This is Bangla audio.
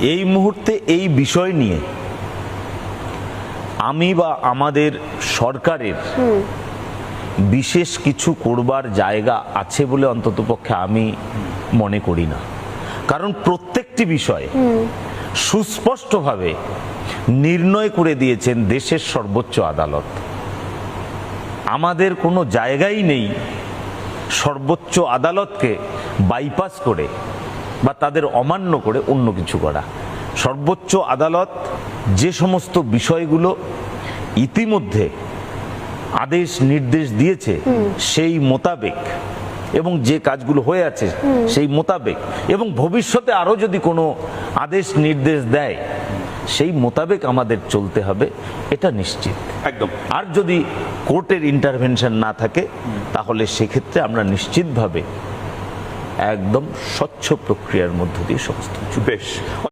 এই মুহূর্তে এই বিষয় নিয়ে আমি বা আমাদের সরকারের বিশেষ কিছু করবার জায়গা আছে বলে অন্ততপক্ষে আমি মনে করি না। কারণ প্রত্যেকটি বিষয় সুস্পষ্টভাবে নির্ণয় করে দিয়েছেন দেশের সর্বোচ্চ আদালত। আমাদের কোনো জায়গাই নেই সর্বোচ্চ আদালতকে বাইপাস করে বা তাদের অমান্য করে অন্য কিছু করা। সর্বোচ্চ আদালত যে সমস্ত বিষয়গুলো ইতিমধ্যে আদেশ নির্দেশ দিয়েছে সেই মোতাবেক, এবং যে কাজগুলো হয়ে আছে সেই মোতাবেক, এবং ভবিষ্যতে আরো যদি কোনো আদেশ নির্দেশ দেয় সেই মোতাবেক আমাদের চলতে হবে, এটা নিশ্চিত। একদম। আর যদি কোর্টের ইন্টারভেনশন না থাকে তাহলে সেক্ষেত্রে আমরা নিশ্চিতভাবে একদম স্বচ্ছ প্রক্রিয়ার মধ্য দিয়ে সমস্ত কিছু বেশ